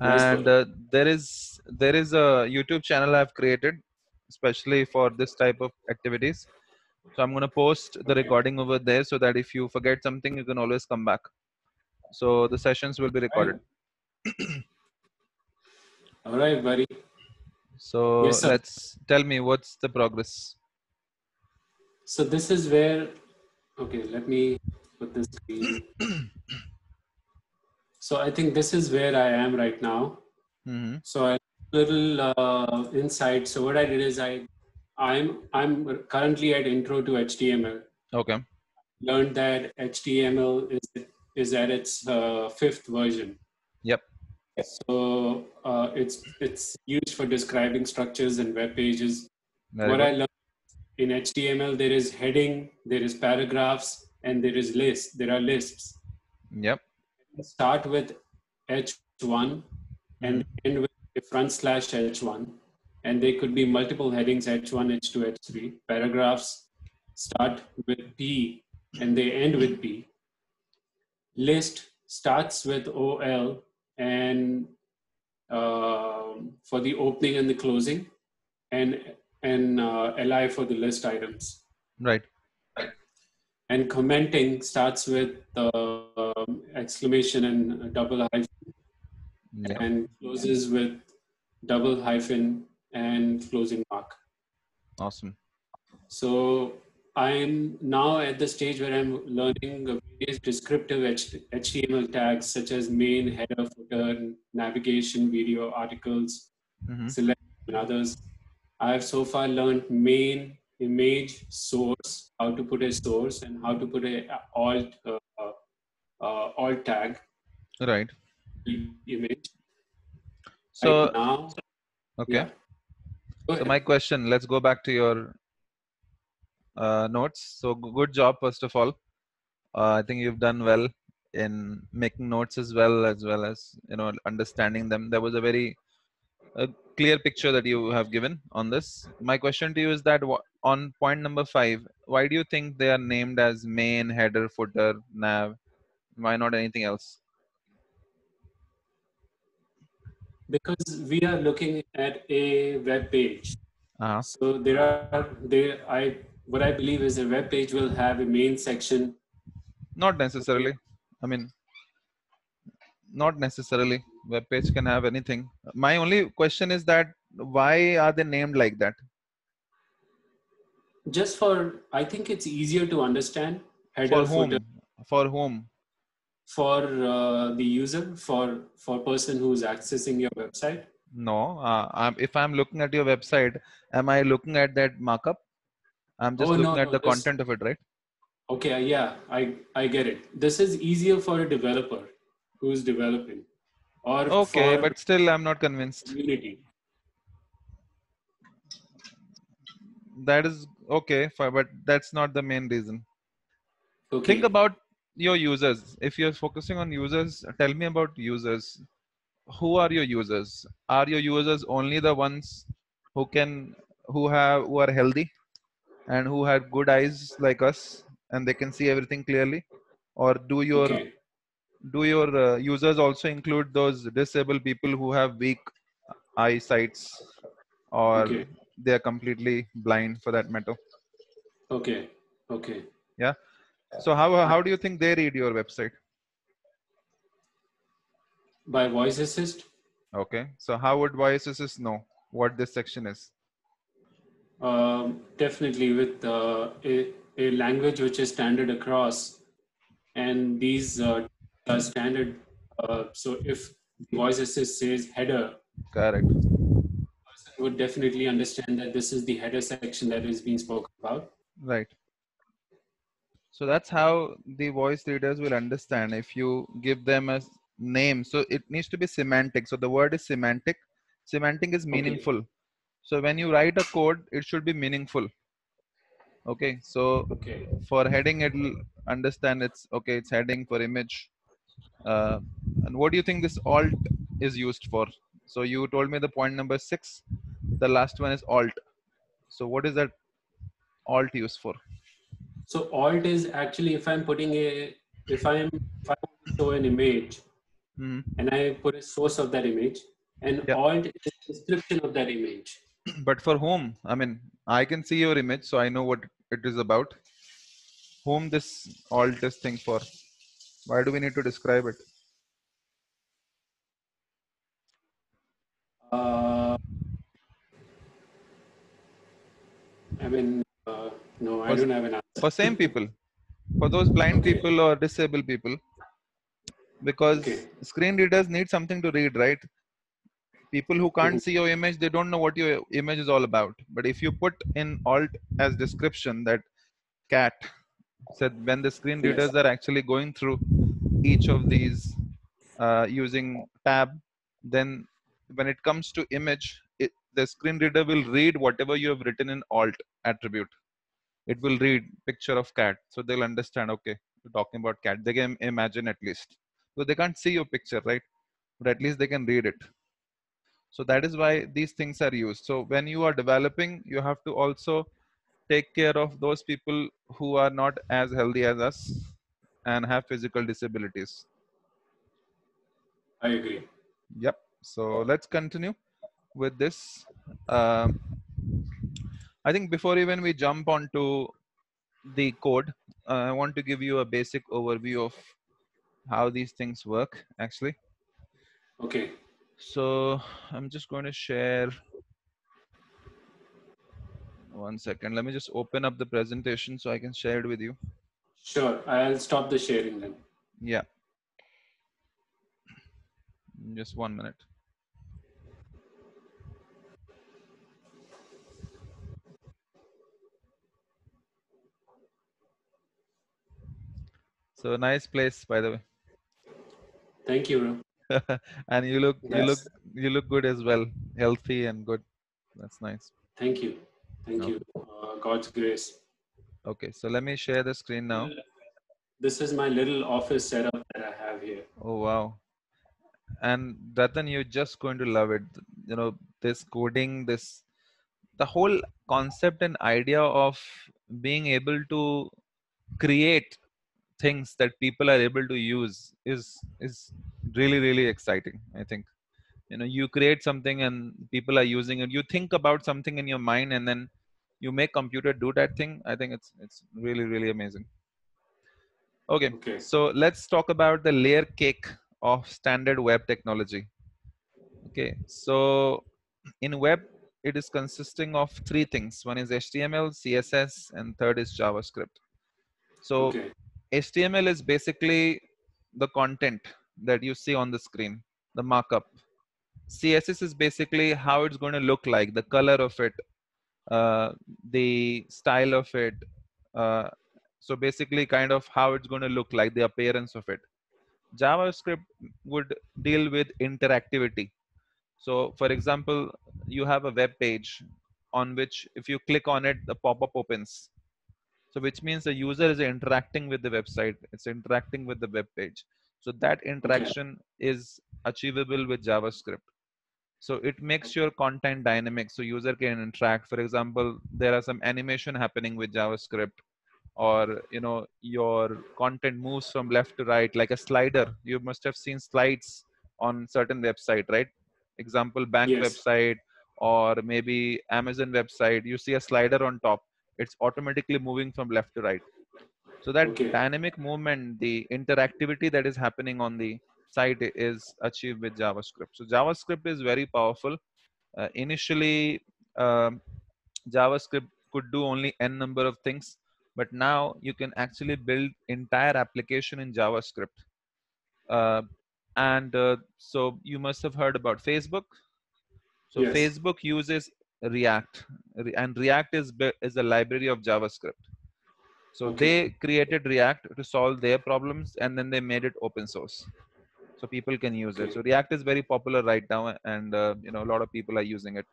Nice And project. there is a YouTube channel I've created especially for this type of activities. So I'm going to post the Okay. recording over there so that if you forget something, you can always come back. So the sessions will be Right. recorded. All right, buddy. So Yes, sir. let's tell me what's the progress. So this is where, okay, let me put the screen. So I think this is where I am right now. Hmm. So a little insight. So what I did is I'm currently at Intro to HTML. Okay. Learned that HTML is at its fifth version. Yep. So it's used for describing structures and web pages. Very What good. I learned in HTML, there is heading, there is paragraphs, and there is list. There are lists. Yep. Start with H1 Hmm. and end with a front slash H1. And there could be multiple headings H1, H2, H3. Paragraphs start with P and they end with P. List starts with OL and for the opening and the closing, and LI for the list items. Right. And commenting starts with exclamation and double hyphen, Yeah. and closes with double hyphen and closing mark. Awesome. So I'm now at the stage where I'm learning various descriptive HTML tags such as main, header, footer, navigation, video, articles, Hmm. select, and others. I have so far learned main, image, source, how to put a source, and how to put a alt tag Right. image. Right So now, okay. yeah. Go So ahead. my question. Let's go back to your notes. So good job first of all. I think you've done well in making notes as well as understanding them. There was a clear picture that you have given on this. My question to you is that on point number 5, why do you think they are named as main, header, footer, nav? Why not anything else? Because we are looking at a web page. Uh-huh. So what I believe is a web page will have a main section. Not Okay. necessarily. I mean, not necessarily. Web page can have anything. My only question is that why are they named like that? Just for, I think it's easier to understand For header, footer whom? For whom? for the user, for person who's accessing your website. No. If I'm looking at your website, am I looking at that markup? I'm just Oh, no, looking at no, the this, content of it, right? okay, yeah, I get it. This is easier for a developer who's developing or Okay, for but still, I'm not convinced. community. That is okay, but that's not the main reason. Think Okay. about your users. If you're focusing on users, tell me about users. Who are your users? Are your users only the ones who can, who are healthy and who have good eyes like us, and they can see everything clearly? Or Okay. do your users also include those disabled people who have weak eyesights, or Okay. they are completely blind for that matter? Okay. Okay. Yeah. So how do you think they read your website? By voice assist, Okay. So how would voice assist know what this section is? definitely with a language which is standard across, and these are standard. So if the voice assist says header, Correct. person would definitely understand that this is the header section that is being spoken about. Right. So that's how the voice readers will understand if you give them a name. So it needs to be semantic. So the word is semantic. Semantic is Okay. meaningful. So when you write a code, it should be meaningful. Okay. So Okay. for heading, it'll understand it's okay. It's heading for image. Uh, and what do you think this alt is used for? So you told me the point number 6. The last one is alt. So what is that alt used for? So alt is actually if I want to show an image, and I put a source of that image, and Yeah. alt is the description of that image. But for whom? I mean, I can see your image, so I know what it is about. Whom this alt is thing for? Why do we need to describe it? I mean, no, I For, don't have an answer. for same people, for those blind Okay. people or disabled people, because Okay. screen readers need something to read, right? People who can't Mhm. see your image, they don't know what your image is all about. But if you put in alt as description that cat said, when the screen Yes. readers are actually going through each of these using tab, then when it comes to image, the screen reader will read whatever you have written in alt attribute. It will read picture of cat, so they'll understand, okay, you're talking about cat. They can imagine at least, so they can't see your picture, right? But at least they can read it. So that is why these things are used. So when you are developing, you have to also take care of those people who are not as healthy as us and have physical disabilities. I agree. Yep. So let's continue with this. Um, I think before even we jump onto the code, I want to give you a basic overview of how these things work actually. Okay. So I'm just going to share 1 second. Let me just open up the presentation so I can share it with you. Sure. I'll stop the sharing then. Yeah. Just 1 minute. So nice place, by the way. Thank you. And you Yes. look good as well, healthy and good. That's nice. Thank you. Thank you. Okay. God's grace. Okay. So let me share the screen now. This is my little office setup that I have here. Oh wow. And Ratan, you're just going to love it. You know, this coding, the whole concept and idea of being able to create things that people are able to use is really exciting, I think. You know, you create something and people are using it. You think about something in your mind and then you make computer do that thing. I think it's really amazing. Okay, Okay. so let's talk about the layer cake of standard web technology. Okay, so in web, it is consisting of three things. One is HTML, CSS, and third is JavaScript. So Okay. HTML is basically the content that you see on the screen, the markup. CSS is basically how it's going to look like, the color of it, the style of it. Uh, so basically kind of how it's going to look like, the appearance of it. JavaScript would deal with interactivity. So for example, you have a web page on which if you click on it, the pop-up opens. So which means the user is interacting with the website. It's interacting with the web page. So that Okay. interaction is achievable with JavaScript. So it makes your content dynamic so user can interact. For example, there are some animation happening with JavaScript, or you know, your content moves from left to right like a slider. You must have seen slides on certain website, right? Example, bank Yes. website or maybe Amazon website. You see a slider on top. It's automatically moving from left to right. So that Okay. dynamic movement, the interactivity that is happening on the site is achieved with JavaScript. So JavaScript is very powerful. Initially, um, JavaScript could do only n number of things, but now you can actually build entire application in JavaScript. Uh, and so you must have heard about Facebook. So Yes. Facebook uses React, and React is a library of JavaScript. So Okay. they created React to solve their problems, and then they made it open source, so people can use it. Okay. So React is very popular right now, and you know, a lot of people are using it.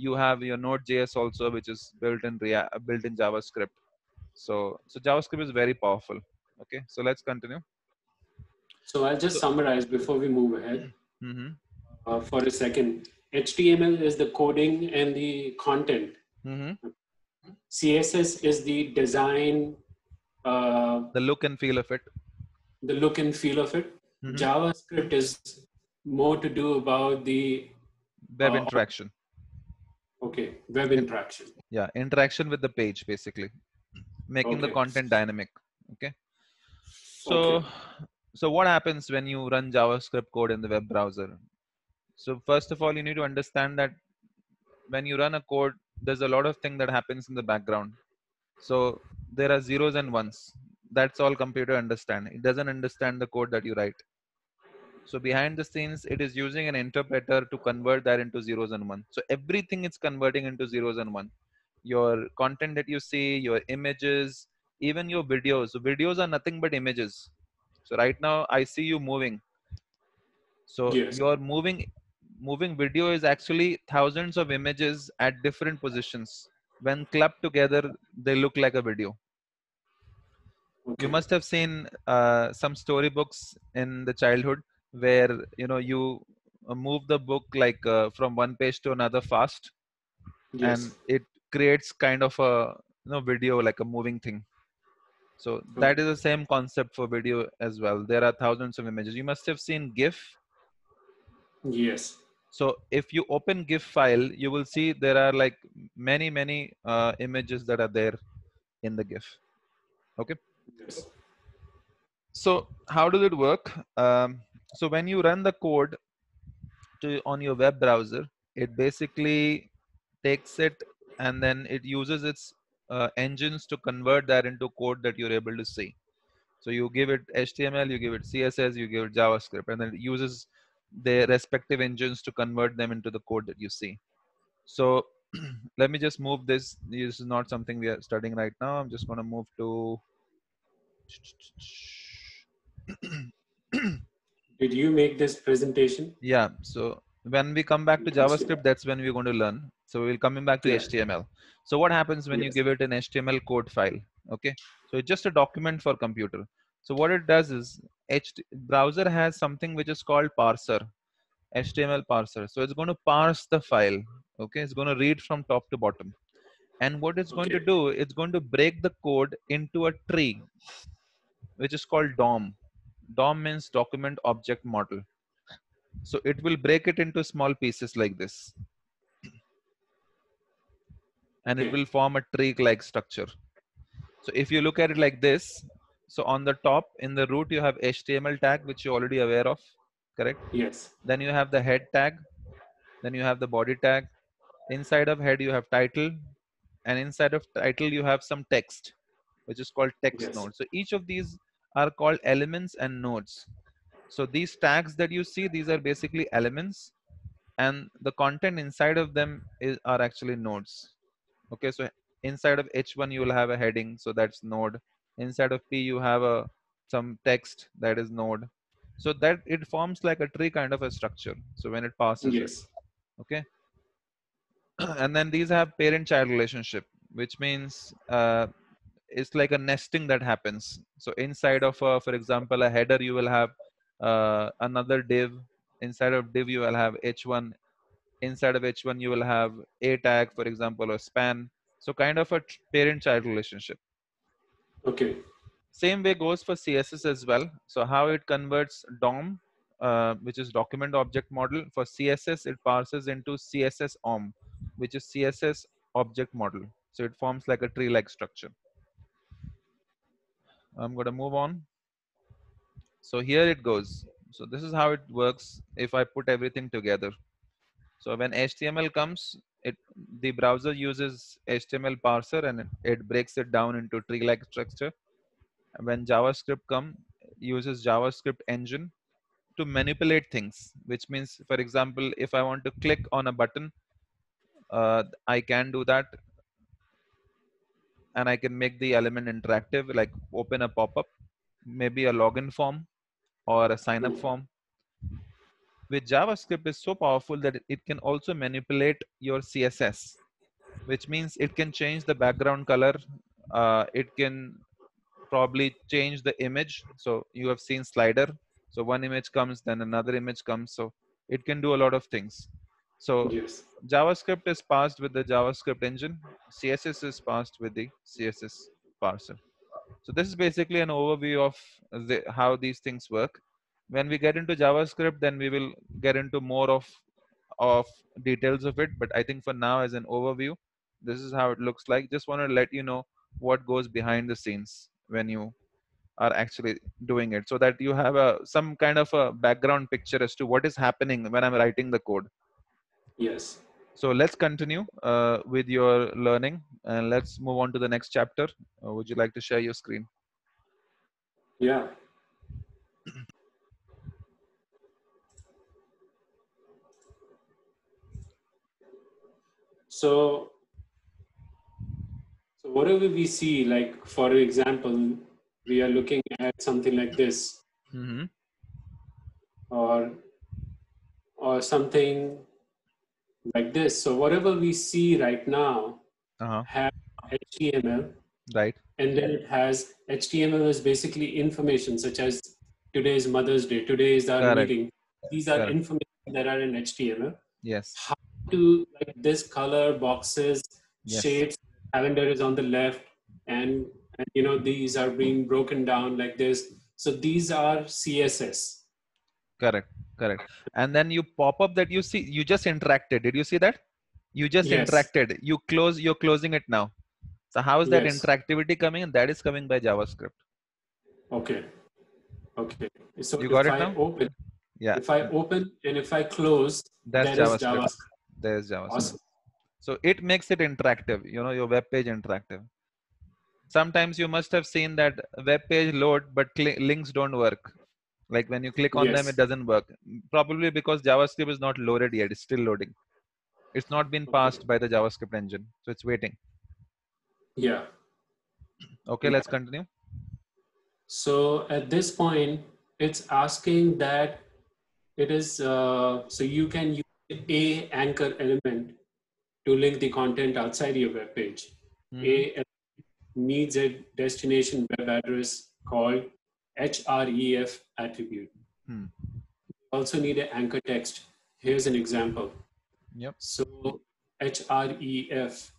You have your Node.js also, which is built in built in JavaScript. So JavaScript is very powerful. Okay, so let's continue. So I'll just So, summarize before we move ahead mm-hmm, for a second. HTML is the coding and the content. mm-hmm. CSS is the design, uh, The look and feel of it. the look and feel of it. JavaScript is more to do about the Web uh, interaction. okay, web In- interaction. yeah, interaction with the page, basically making the Okay, content dynamic. Okay. So, okay, so what happens when you run JavaScript code in the web browser? So first of all, you need to understand that when you run a code, there's a lot of thing that happens in the background. So there are zeros and ones. That's all computer understand. It doesn't understand the code that you write. So behind the scenes, it is using an interpreter to convert that into zeros and ones. So everything it's converting into zeros and one. Your content that you see, your images, even your videos. So videos are nothing but images. So right now I see you moving. So yes, your moving video is actually thousands of images at different positions. When clubbed together, they look like a video. You okay, must have seen some storybooks in the childhood where you move the book like from one page to another fast, and yes, it creates kind of a video like a moving thing. So that okay, is the same concept for video as well. There are thousands of images. You must have seen GIF. yes, So if you open GIF file, you will see there are like many images that are there in the GIF. Okay. yes, So how does it work? So when you run the code on your web browser, it basically takes it and then it uses its engines to convert that into code that you're able to see. So you give it HTML, you give it CSS, you give it JavaScript, and then it uses their respective engines to convert them into the code that you see. So let me just move this. This is not something we are studying right now. I'm just going to move to. Did you make this presentation? Yeah. So when we come back to JavaScript, that's when we're going to learn. So we'll coming back to Yeah, HTML. So what happens when you yes, give it an HTML code file? Okay. So it's just a document for computer. So what it does is browser has something which is called parser, HTML parser. So it's going to parse the file. Okay. It's going to read from top to bottom. And what it's going to okay, do, it's going to break the code into a tree, which is called DOM. DOM means document object model. So it will break it into small pieces like this, and it okay, will form a tree-like structure. So if you look at it like this, so on the top in the root, you have HTML tag, which you're already aware of, correct? yes, Then you have the head tag, then you have the body tag. Inside of head, you have title, and inside of title, you have some text, which is called text yes, node. So each of these are called elements and nodes. So these tags that you see, these are basically elements, and the content inside of them are actually nodes. Okay, so inside of H1 you will have a heading, so that's node. Inside of P you have some text, that is node. So that it forms like a tree kind of a structure. So when it passes it, yes, okay, and then these have parent-child relationship, which means it's like a nesting that happens. So inside of, for example, a header, you will have another div. Inside of div, you will have H1. Inside of H1, you will have a tag, for example, or span. So kind of a parent-child relationship. okay, Same way goes for CSS as well. So how it converts DOM, which is document object model. For CSS, it parses into CSS OM, which is CSS object model. So it forms like a tree-like structure. I'm going to move on. So here it goes. So this is how it works if I put everything together. So when HTML comes, the browser uses HTML parser and it breaks it down into tree-like structure. When JavaScript uses JavaScript engine to manipulate things, which means, for example, if I want to click on a button, I can do that, and I can make the element interactive, like open a pop-up, maybe a login form or a sign-up mm, form. With JavaScript is so powerful that it can also manipulate your CSS, which means it can change the background color. It can probably change the image. So you have seen slider. So one image comes, then another image comes. So it can do a lot of things. So yes, JavaScript is passed with the JavaScript engine. CSS is passed with the CSS parser. So this is basically an overview of how these things work. When we get into JavaScript, then we will get into more of details of it. But I think for now, as an overview, this is how it looks like. Just want to let you know what goes behind the scenes when you are actually doing it, so that you have some kind of a background picture as to what is happening when I'm writing the code. Yes. So let's continue with your learning, and let's move on to the next chapter. Would you like to share your screen? Yeah. So, so whatever we see, like for example, we are looking at something like this, Mm-hmm. or something like this. So whatever we see right now Uh-huh. have HTML, Right. and then it has HTML is basically information such as today's Mother's Day, today is our Correct. meeting. These are Correct. information that are in HTML. Yes. How to, like, this color, boxes, Yes. shapes, calendar is on the left, and you know these are being broken down like this. So these are CSS. Correct. Correct. And then you pop up that you see, you just interacted. Did you see that? You just Yes. interacted. You're closing it now. So how is that Yes. interactivity coming? And that is coming by JavaScript. Okay. Okay. So You got it now? Yeah. if I open and if I close, That's there is JavaScript. JavaScript. There's JavaScript. Awesome. So it makes it interactive, your web page interactive. Sometimes you must have seen that web page load, but links don't work. Like when you click on them, it Yes. doesn't work. Probably because JavaScript is not loaded yet. It's still loading. It's not been Okay. passed by the JavaScript engine. So it's waiting. Yeah. Okay, let's Yeah. continue. So at this point, it's asking that it is so you can use a anchor element to link the content outside your web page. Mm-hmm. A needs a destination web address called href attribute. Hmm. Also need an anchor text. Here's an example. Yep. So href,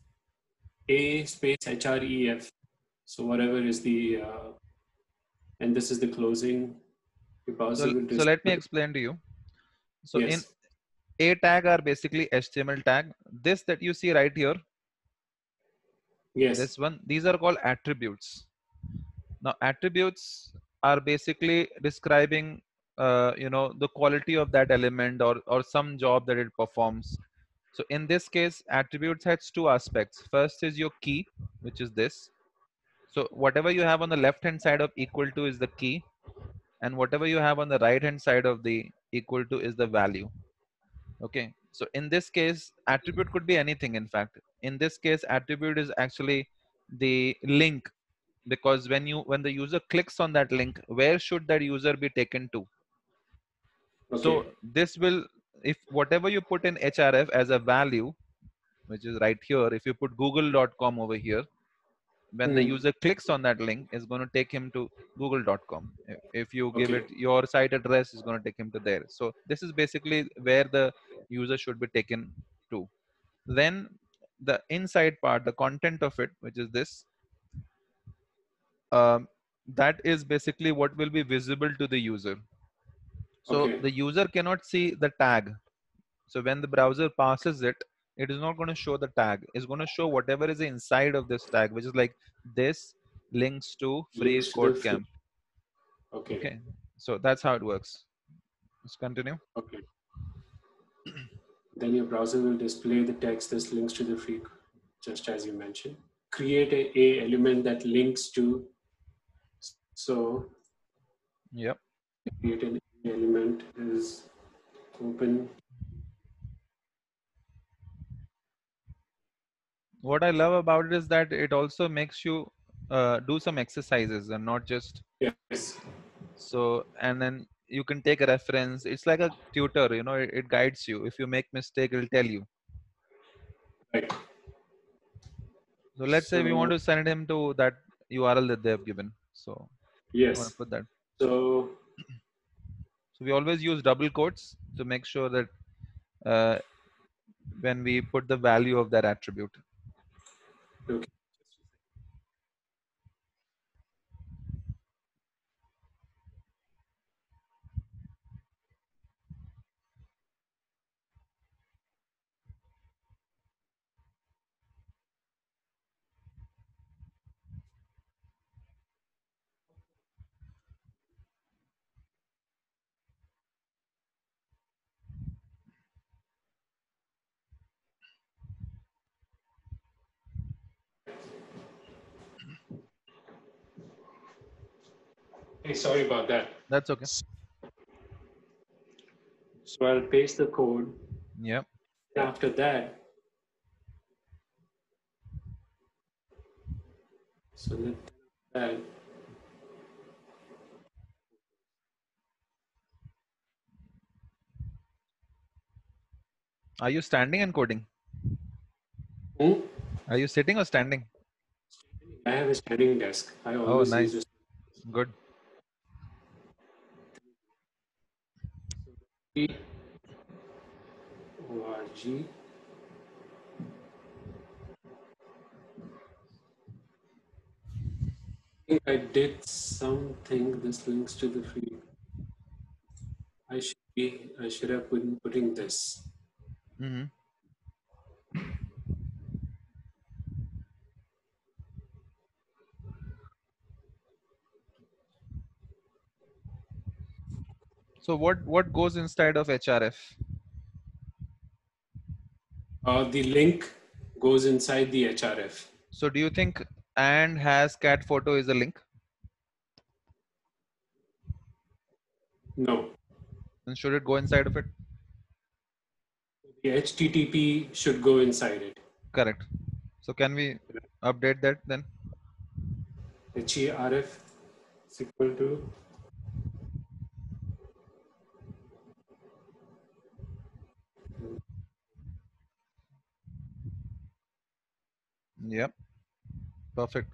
a space href. So whatever is the and this is the closing. The browser will So let me display. explain to you. So in Yes. a tag are basically HTML tag. This that you see right here, Yes. this one, these are called attributes. Now attributes are basically describing the quality of that element, or some job that it performs. So in this case, attributes has two aspects. First is your key, which is this. So whatever you have on the left hand side of equal to is the key, and whatever you have on the right hand side of the equal to is the value. Okay, so in this case, attribute could be anything. In fact, in this case, attribute is actually the link, because when the user clicks on that link, where should that user be taken to? So Okay. this will, if whatever you put in href as a value, which is right here, if you put google.com over here, when the Hmm. user clicks on that link, is going to take him to google.com. If you give Okay. it your site address, is going to take him to there. So this is basically where the user should be taken to. Then the inside part, the content of it, which is this, um, that is basically what will be visible to the user. So Okay. the user cannot see the tag. So when the browser passes it, it is not going to show the tag. It's going to show whatever is inside of this tag, which is like this links to free Links to the code free. camp. Okay. Okay, so that's how it works. Let's continue. Okay. Then your browser will display the text this links to the free, just as you mentioned. Create a element that links to. So Yep. create an element is open. What I love about it is that it also makes you do some exercises and not just Yes. so. And then you can take a reference. It's like a tutor. It guides you. If you make mistake, it'll tell you. Right. So let's say we want So to send him to that URL that they have given. So you want to yes. put that. So So we always use double quotes to make sure that uh, when we put the value of that attribute. okay. Hey, sorry about that. That's okay. So I'll paste the code. Yeah. After that, so that Are you standing and coding? hmm? Are you sitting or standing? I have a standing desk. I Oh, always nice. use Good. it. ORG. I think I did something. This links to the free. I should have been putting this. Mm-hmm. So what goes inside of HRF? The link goes inside the HRF. So do you think and has cat photo is a link? No, And should it go inside of it? the HTTP should go inside it. Correct. So can we update that then? HERF is equal to Yep. Perfect.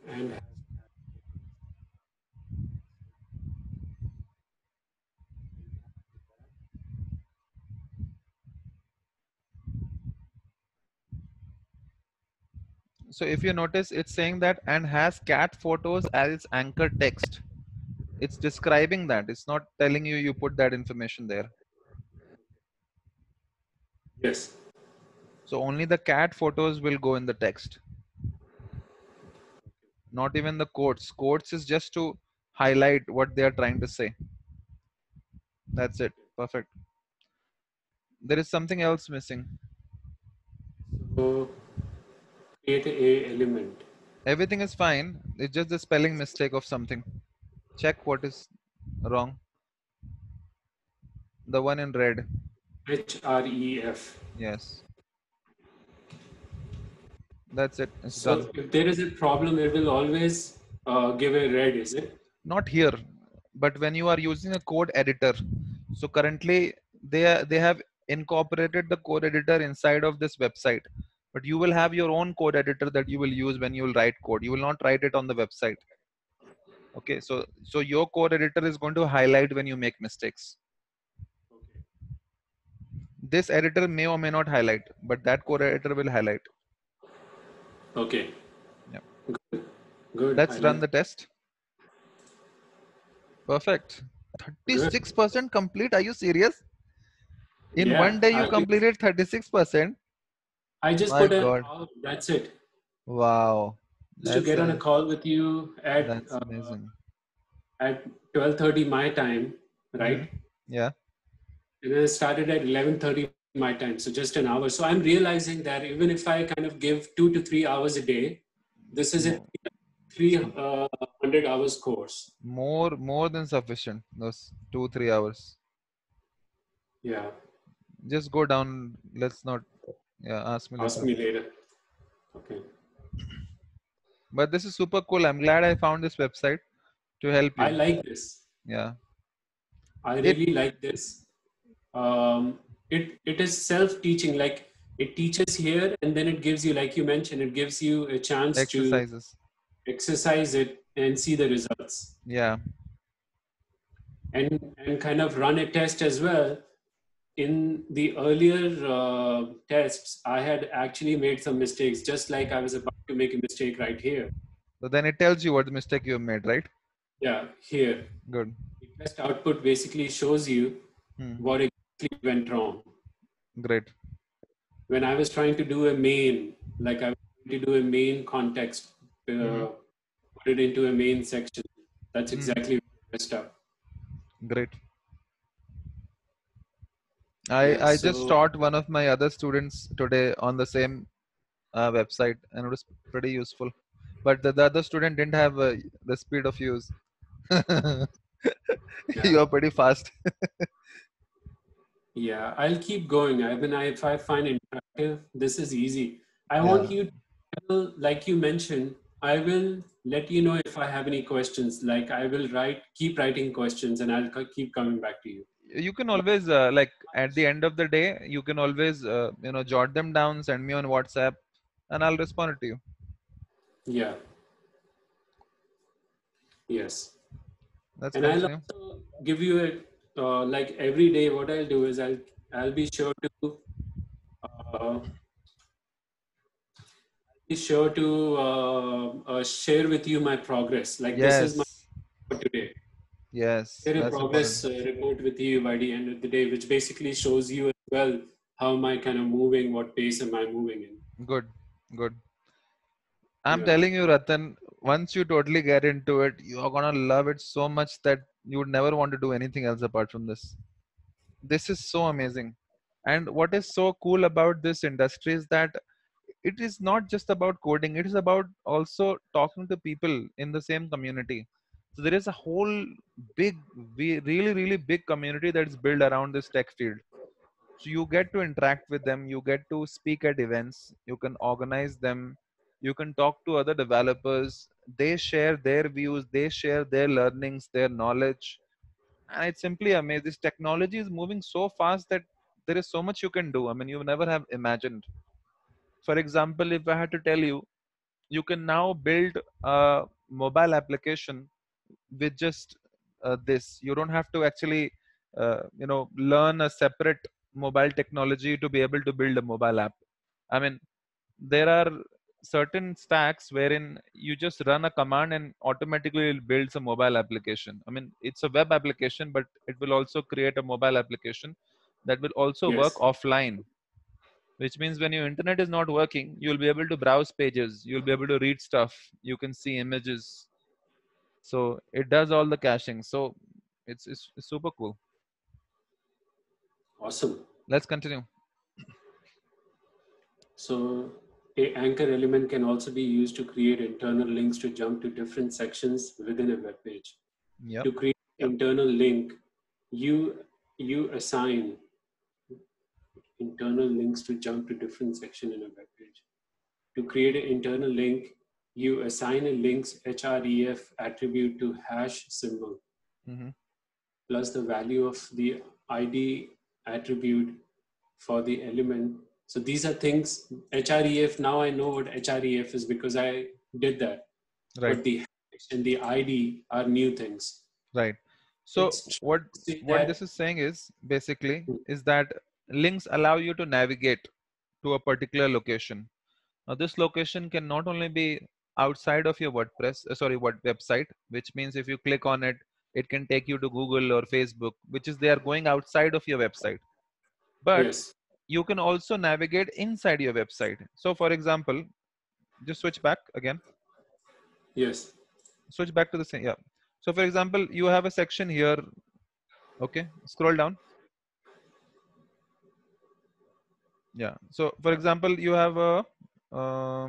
and So if you notice, it's saying that and has cat photos as its anchor text. It's describing that. It's not telling you you put that information there. yes. So only the cat photos will go in the text. Not even the quotes. Quotes is just to highlight what they are trying to say. That's it. Perfect. There is something else missing. So create a element. Everything is fine. It's just the spelling mistake of something. Check what is wrong. The one in red. HREF. Yes. That's it. It's done. So if there is a problem, it will always give a red, is it? Not here, but when you are using a code editor. So currently they have incorporated the code editor inside of this website. But you will have your own code editor that you will use when you will write code. You will not write it on the website. Okay, so your code editor is going to highlight when you make mistakes. This editor may or may not highlight, but that code editor will highlight. Okay. Yeah. Good. Let's run the test. Perfect. 36% complete. Are you serious? In one day you completed 36%. I just My put a God. that's it. Wow. Just to get on a call with you That's amazing. at 12:30 my time, right? Yeah. And then it started at 11:30 my time, so just an hour. So I'm realizing that even if I kind of give 2 to 3 hours a day, this is a 300 hours course. More than sufficient. Those 2-3 hours. Yeah. Just go down. Let's not. Yeah. Ask me Ask later. me later. Okay. But this is super cool. I'm glad I found this website to help you. I like this. Yeah. I really like this. It is self-teaching. Like it teaches here, and then it gives you, like you mentioned, it gives you a chance to Exercises. exercise it and see the results. Yeah. And kind of run a test as well. In the earlier tests, I had actually made some mistakes, just like I was about to make a mistake right here. So then it tells you what the mistake you have made, right? Yeah, here. Good. The test output basically shows you what exactly went wrong. Great. When I was trying to do a main, like I was trying to do a main context, put it into a main section, that's exactly what I messed up. Great. Yeah, I just so taught one of my other students today on the same website, and it was pretty useful. but the other student didn't have the speed of use. Yeah. You are pretty fast. Yeah, I'll keep going. I mean, if I find interactive, this is easy. I Yeah. want you to, like you mentioned, I will let you know if I have any questions. Like I will keep writing questions, and I'll keep coming back to you. You can always like at the end of the day, you can always jot them down, send me on WhatsApp, and I'll respond to you. Yeah. Yes. Let's And I'll continue. also give you a like every day. What I'll do is I'll uh, be sure to share with you my progress. Like this is my Yes, for today. yes, Share a that's important. progress report with you by the end of the day, which basically shows you as well how am I kind of moving, what pace am I moving in. Good, good. I'm Yeah. telling you, Ratan, once you totally get into it, you're gonna love it so much that you would never want to do anything else apart from this. This is so amazing. And what is so cool about this industry is that it is not just about coding, it is about also talking to people in the same community. So there is a whole big, really, really big community that's built around this tech field. So you get to interact with them, you get to speak at events, you can organize them, you can talk to other developers. They share their views, they share their learnings, their knowledge, and it's simply amazing. This technology is moving so fast that there is so much you can do. I mean, you never have imagined. For example, if I had to tell you, you can now build a mobile application with just this. You don't have to actually learn a separate mobile technology to be able to build a mobile app. I mean, there are certain stacks wherein you just run a command and automatically it builds a mobile application. I mean, it's a web application, but it will also create a mobile application that will also work Yes. offline, which means when your internet is not working, you'll be able to browse pages, you'll be able to read stuff, you can see images. So it does all the caching. So it's super cool. Awesome. Let's continue. So a anchor element can also be used to create internal links to jump to different sections within a web page. Yep. To create internal link, you you assign internal links to jump to different section in a web page. To create an internal link, you assign a link's href attribute to hash symbol Hmm. plus the value of the ID attribute for the element. So these are things, href, now I know what href is because I did that. Right. But the hash and the ID are new things. Right. So It's what trying to say what this that, is saying is basically is that links allow you to navigate to a particular location. Now this location can not only be outside of your WordPress, what website, which means if you click on it, it can take you to Google or Facebook, which is they are going outside of your website. But yes, you can also navigate inside your website. So for example, just switch back again, yes, switch back to the same. Yeah. So for example, you have a section here. Okay. Scroll down. Yeah. So for example, you have a uh,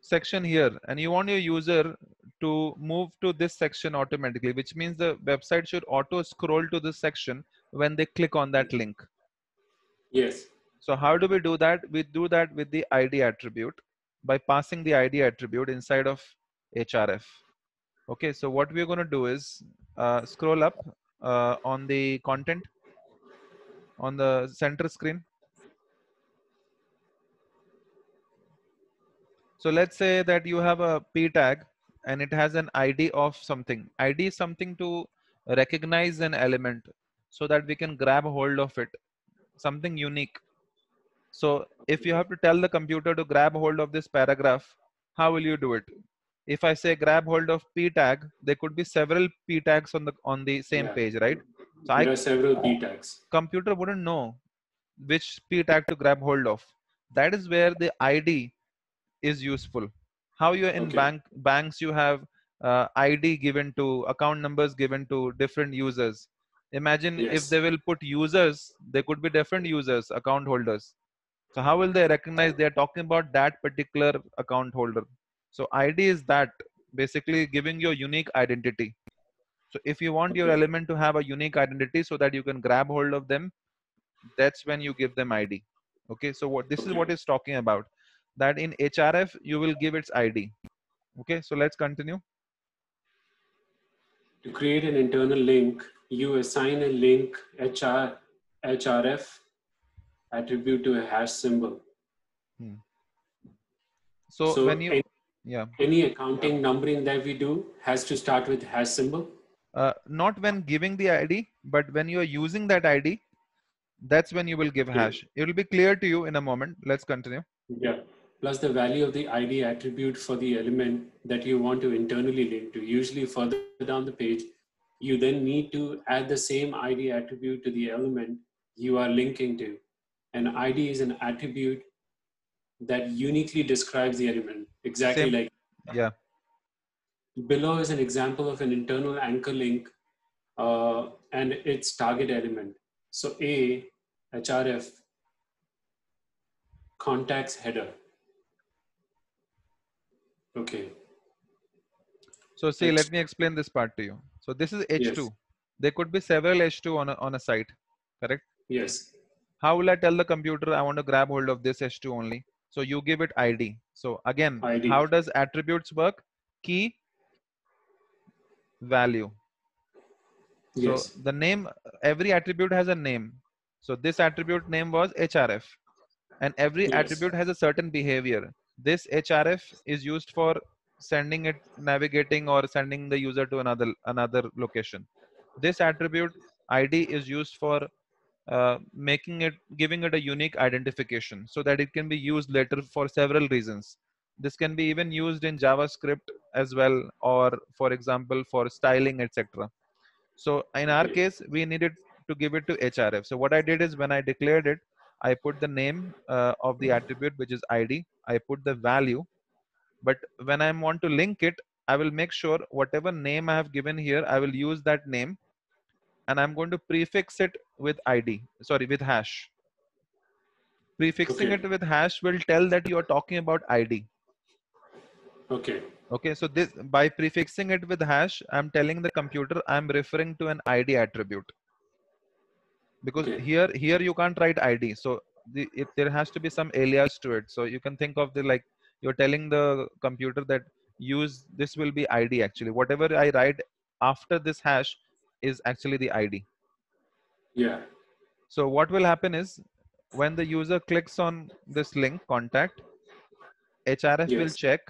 section here and you want your user to move to this section automatically, which means the website should auto scroll to this section when they click on that link. yes, So how do we do that? We do that with the ID attribute by passing the ID attribute inside of href. Okay, so what we're going to do is scroll up on the content on the center screen. So let's say that you have a p tag and it has an ID of something. ID is something to recognize an element so that we can grab hold of it, something unique. So if you have to tell the computer to grab hold of this paragraph, how will you do it? If I say grab hold of p tag, there could be several p tags on the same yeah. page, right? So I There are several p tags. computer wouldn't know which p tag to grab hold of. That is where the ID is useful. How you in Okay. banks you have ID given to account numbers given to different users. Imagine if Yes. they will put users, there could be different users, account holders. So how will they recognize they are talking about that particular account holder? So ID is that basically giving you a unique identity. So if you want your element to have a unique identity so that you can grab hold of them, that's when you give them ID. Okay, so what this is what it's talking about, that in href you will give its ID. Okay, so let's continue. To create an internal link, you assign a link href attribute to a hash symbol. So So when you any accounting numbering that we do has to start with hash symbol. Not when giving the ID, but when you are using that ID, that's when you will give hash. It will be clear to you in a moment. Let's continue. Yeah. Plus the value of the ID attribute for the element that you want to internally link to. Usually further down the page, you then need to add the same ID attribute to the element you are linking to. An ID is an attribute that uniquely describes the element. Exactly Same. like Yeah. below is an example of an internal anchor link and its target element. So A, href, contacts header. Okay. So see, let me explain this part to you. So this is H2. Yes. There could be several H2 on a site, correct? Yes. How will I tell the computer I want to grab hold of this H2 only? So you give it ID. So again, ID. how does attributes work? Key, value. So Yes. the name, every attribute has a name. So this attribute name was href, and every Yes. attribute has a certain behavior. This href is used for sending it, navigating, or sending the user to another location. This attribute ID is used for giving it a unique identification so that it can be used later for several reasons. This can be even used in JavaScript as well, or for example for styling, etc. So in our Okay. case, we needed to give it to href. So what I did is, when I declared it, I put the name of the attribute, which is ID. I put the value, but when I want to link it, I will make sure whatever name I have given here, I will use that name, and I'm going to prefix it with ID. Sorry, with hash. Prefixing Okay. it with hash will tell that you are talking about ID. Okay. Okay, so this, by prefixing it with hash, I'm telling the computer I'm referring to an ID attribute. Because Okay. here you can't write ID, so there has to be some alias to it. So you can think of the, like, you're telling the computer that use this will be ID. Actually, whatever I write after this hash is actually the ID. Yeah. So what will happen is, when the user clicks on this link contact, href will Yes. check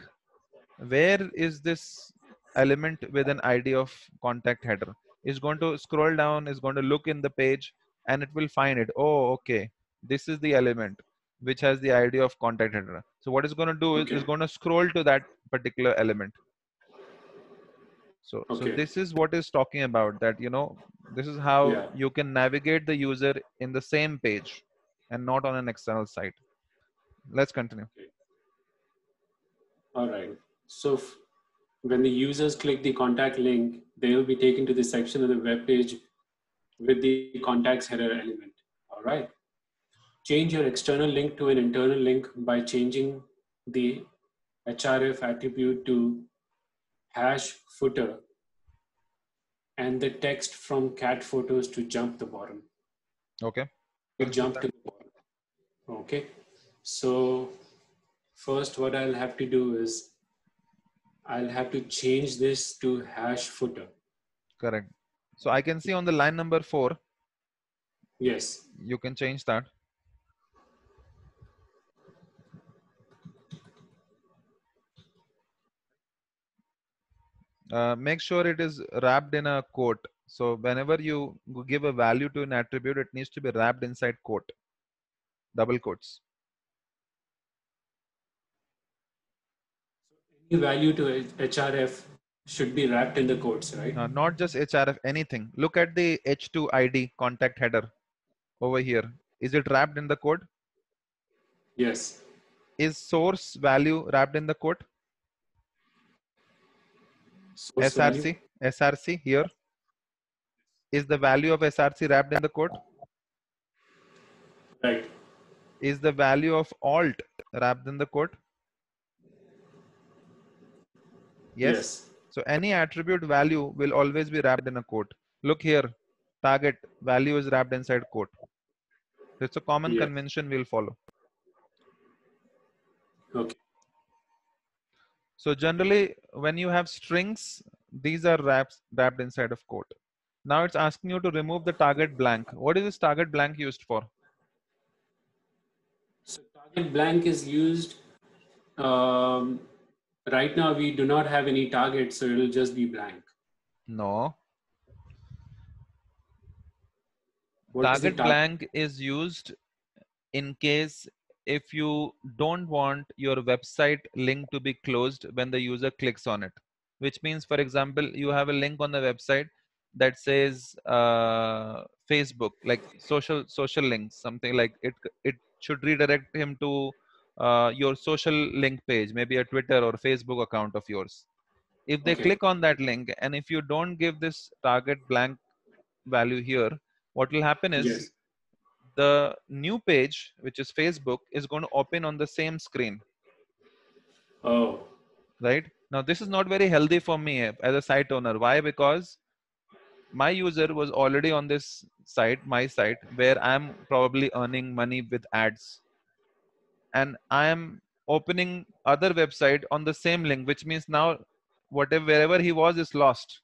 where is this element with an ID of contact header. Is going to scroll down, is going to look in the page, and it will find it. Oh, okay, this is the element which has the ID of contact header. So what it's going to do is Okay. going to scroll to that particular element. So Okay. this is what is talking about, that this is how Yeah. you can navigate the user in the same page and not on an external site. Let's continue. All right. So when the users click the contact link, they will be taken to the section of the web page with the contacts header element. All right. Change your external link to an internal link by changing the href attribute to hash footer and the text from cat photos to jump the bottom. Okay. To jump to the bottom. Okay. So first what I'll have to do is I'll have to change this to hash footer. Correct. So I can see on the line number 4, Yes. you can change that. Make sure it is wrapped in a quote. So whenever you give a value to an attribute, it needs to be wrapped inside quote, double quotes. Any value to href should be wrapped in the quotes, right? Not just href, anything. Look at the h2 ID contact header over here. Is it wrapped in the quote? Yes. Is source value wrapped in the quote? Source value. SRC here. Is the value of SRC wrapped in the quote? Right. Is the value of alt wrapped in the quote? Yes. Yes. So any attribute value will always be wrapped in a quote. Look here, target value is wrapped inside quote. It's a common Yes. convention we'll follow. Okay. So generally, when you have strings, these are wrapped inside of quote. Now it's asking you to remove the target blank. What is this target blank used for? So target blank is used. Um, right now, we do not have any target, so it'll just be blank. No. What is the Target target? blank is used in case if you don't want your website link to be closed when the user clicks on it, which means, for example, you have a link on the website that says Facebook, like social links, something like it should redirect him to your social link page, maybe a Twitter or Facebook account of yours. If they Okay. click on that link, and if you don't give this target blank value here, what will happen is Yes. the new page, which is Facebook, is going to open on the same screen. Oh. Right now, this is not very healthy for me as a site owner. Why? Because my user was already on this site, my site, where I'm probably earning money with ads, and I am opening other website on the same link, which means now whatever wherever he was is lost.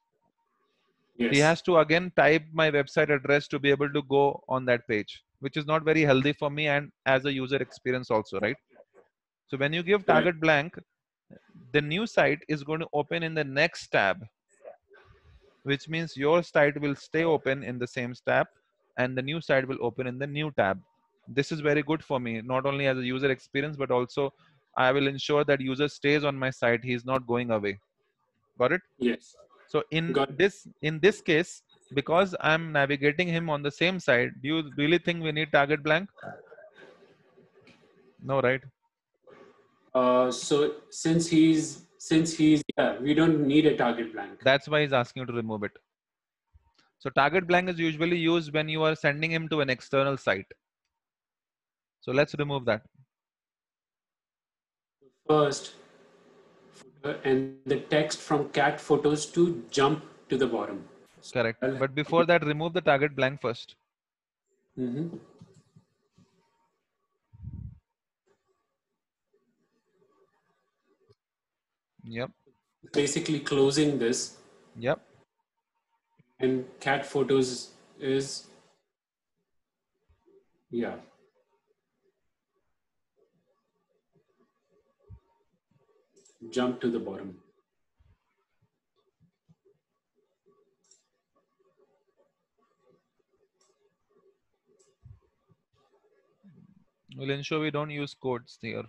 He Yes. has to again type my website address to be able to go on that page, which is not very healthy for me and as a user experience also, right? So when you give Right. target blank, the new site is going to open in the next tab, which means your site will stay open in the same tab and the new site will open in the new tab. This is very good for me, not only as a user experience, but also I will ensure that user stays on my site. He's not going away. Got it? Yes. So in Got it. this case, because I'm navigating him on the same side, do you really think we need target blank? No, right? So since he's yeah, we don't need a target blank. That's why he's asking you to remove it. So target blank is usually used when you are sending him to an external site. So let's remove that. First, and the text from cat photos to jump to the bottom. So Correct. But before that, remove the target blank first. Mhm. Yep. Basically closing this, Yep. and cat photos is, yeah. Jump to the bottom. We'll ensure we don't use codes here.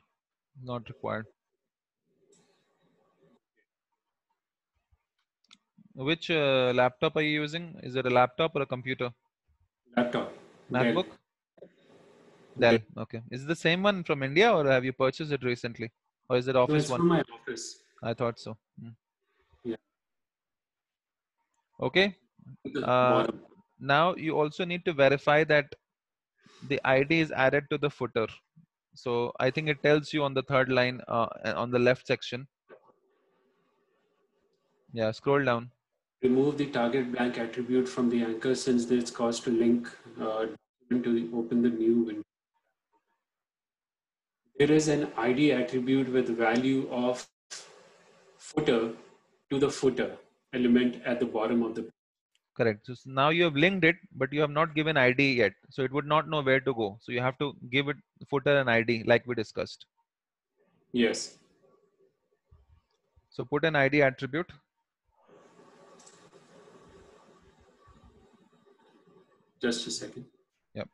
Not required. Which laptop are you using? Is it a laptop or a computer? Laptop. Dell. MacBook? Dell. Okay. Is it the same one from India or have you purchased it recently? Or is it No, office it's one? from my office. I thought so. Yeah. Okay. The Uh, bottom. now you also need to verify that the ID is added to the footer. So I think it tells you on the third line on the left section. Yeah, scroll down. Remove the target blank attribute from the anchor since it's caused to link to open the new window. There is an ID attribute with value of footer to the footer element at the bottom of the. Correct. So now you have linked it, but you have not given ID yet. So it would not know where to go. So you have to give it footer and ID like we discussed. Yes. So put an ID attribute. Just a second. Yep.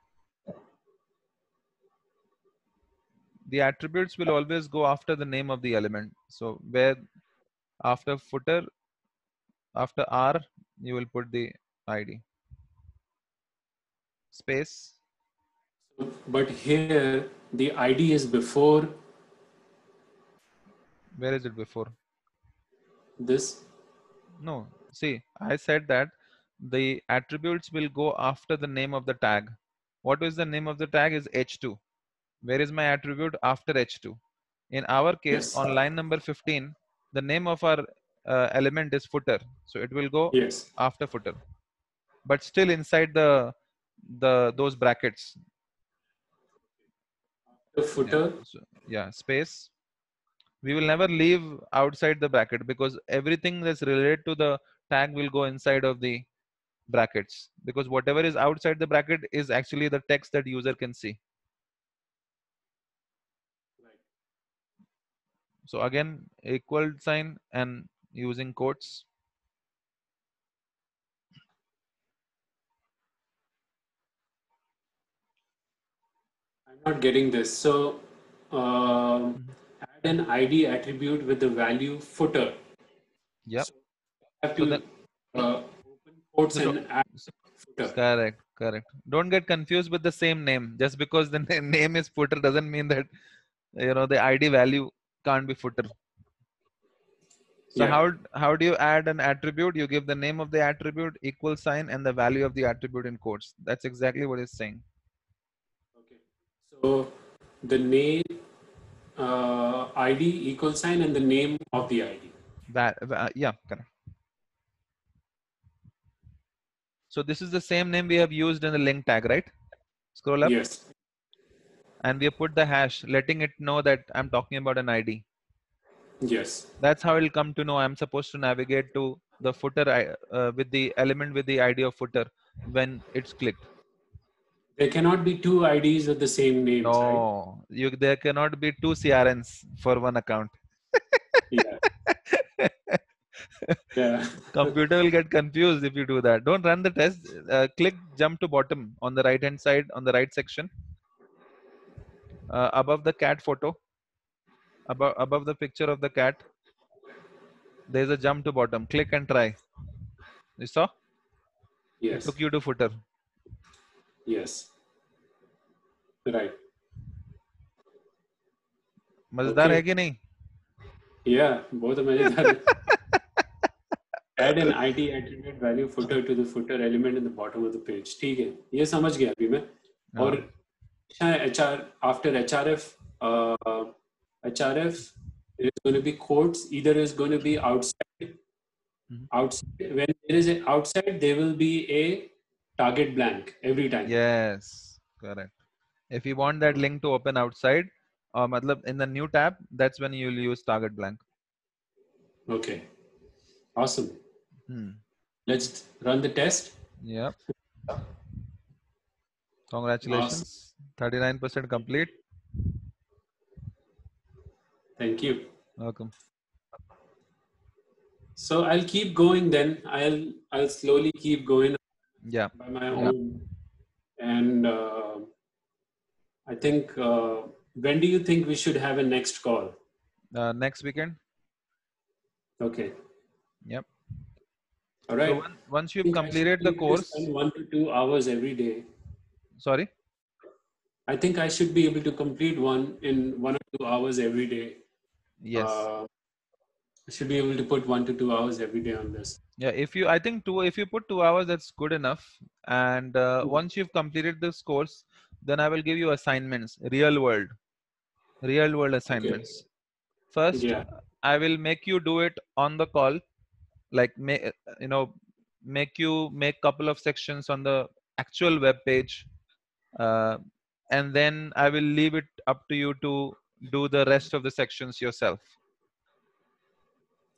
The attributes will always go after the name of the element. So where after footer, after R, you will put the ID. Space. But here the ID is before Where is it before? this. No, see, I said that the attributes will go after the name of the tag. What is the name of the tag is H2. Where is my attribute after H2? In our case, Yes. on line number 15, the name of our element is footer, so it will go Yes. after footer, but still inside those brackets. The Yeah. footer. So, yeah, space. We will never leave outside the bracket because everything that's related to the tag will go inside of the brackets, because whatever is outside the bracket is actually the text that user can see. So again, equal sign and using quotes. I'm not getting this. So add an ID attribute with the value footer. Yep. So I have So to then, open quotes so, and add so footer. correct, correct. Don't get confused with the same name. Just because the name is footer doesn't mean that the ID value can't be footer. So Yeah. how do you add an attribute? You give the name of the attribute, equal sign, and the value of the attribute in quotes. That's exactly what it's saying. Okay. So the name, ID, equal sign, and the name of the ID. Yeah, correct. So this is the same name we have used in the link tag, right? Scroll up, Yes. and we have put the hash, letting it know that I'm talking about an ID. Yes. That's how it'll come to know I'm supposed to navigate to the footer with the element with the ID of footer when it's clicked. There cannot be two IDs with the same names, right? No, there cannot be two CRNs for one account. Yeah. Yeah. Computer will get confused if you do that. Don't run the test. Click jump to bottom on the right hand side on the right section, above the cat photo, above the picture of the cat. There's a jump to bottom. Click and try. You saw? It Yes. took you to footer. Yes. Right. मजेदार है Okay. कि नहीं? Yeah. बहुत मजेदार है. Add an ID attribute value footer to the footer element in the bottom of the page. ठीक है. ये समझ गया अभी मैं. और HR after HRF, HRF is going to be quotes. Either is going to be outside. Outside, when there is a outside, there will be a target blank every time. Yes, correct. If you want that link to open outside, matlab in the new tab, that's when you'll use target blank. Okay. Awesome. Let's run the test. Yep. Congratulations. Awesome. 39% complete. Thank you. Welcome. So I'll keep going then. I'll slowly keep going Yeah. by my own. And I think when do you think we should have a next call? Next weekend. Okay. Yep. All right. So once you've completed the course, spend 1 to 2 hours every day. Sorry. I think I should be able to complete one in 1 or 2 hours every day. Yes. I should be able to put 1 to 2 hours every day on this. Yeah, if you put 2 hours, that's good enough. And once you've completed this course, then I will give you assignments, real world assignments. Okay. First, yeah. I will make you do it on the call, like make you make couple of sections on the actual web page, and then I will leave it up to you to do the rest of the sections yourself.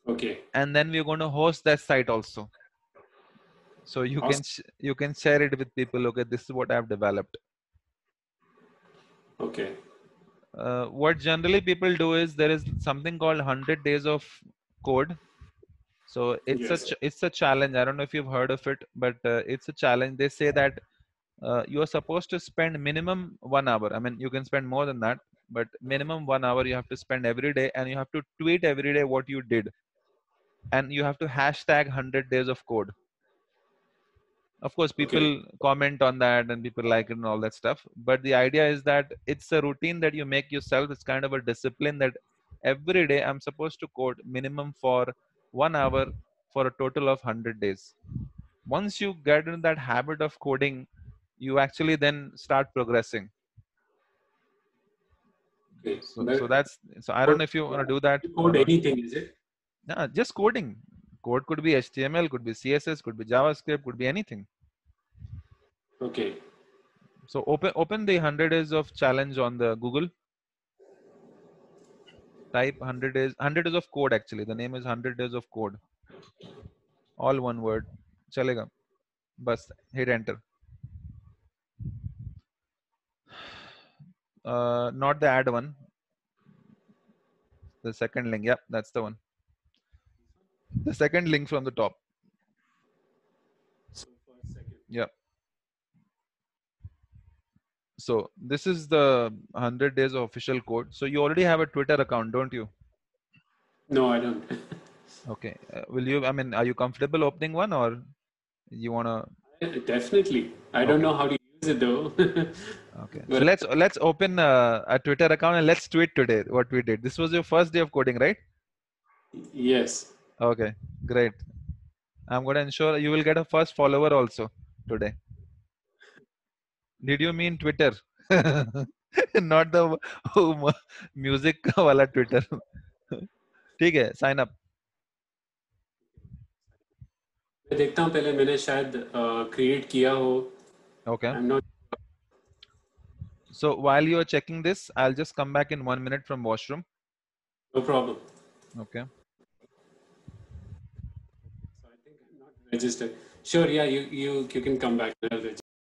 Okay. And then we're going to host that site also, so you can share it with people. Okay, this is what I've developed. Okay. What generally people do is there is something called 100 days of code. So it's a challenge. I don't know if you've heard of it, but it's a challenge. They say that you are supposed to spend minimum 1 hour. I mean, you can spend more than that, but minimum 1 hour you have to spend every day, and you have to tweet every day what you did, and you have to hashtag 100 days of code. Of course, people comment on that and people like it and all that stuff. But the idea is that it's a routine that you make yourself. It's kind of a discipline that every day I'm supposed to code minimum for 1 hour for a total of 100 days. Once you get in that habit of coding, you actually then start progressing. Okay. So I don't know if you want to do that. Code anything, is it? Yeah, just coding. Code could be HTML, could be CSS, could be JavaScript, could be anything. Okay. So open the 100 days of challenge on the Google. Type 100 days of code actually. The name is 100 days of code. All one word. Chalega. Bas hit enter. Not the add one. The second link. Yep, that's the one. The second link from the top. So for a second. Yep. So this is the 100 days of official code. So you already have a Twitter account, don't you? No, I don't. Okay. Will you? I mean, are you comfortable opening one, or you wanna? Definitely. I don't Okay. know how to use it though. Okay. So But let's open a Twitter account and let's tweet today what we did. This was your first day of coding, right? yes. Okay. Great. I'm gonna ensure you will get a first follower also today. Did you mean Twitter? Not the music wala Twitter. ठीक है. Sign up. मैं देखता हूँ पहले मैंने शायद create किया हो. Okay. I'm not. So while you are checking this, I'll just come back in 1 minute from washroom. No problem. Okay. So I think I'm not registered. Sure. Yeah. You can come back. I'll register.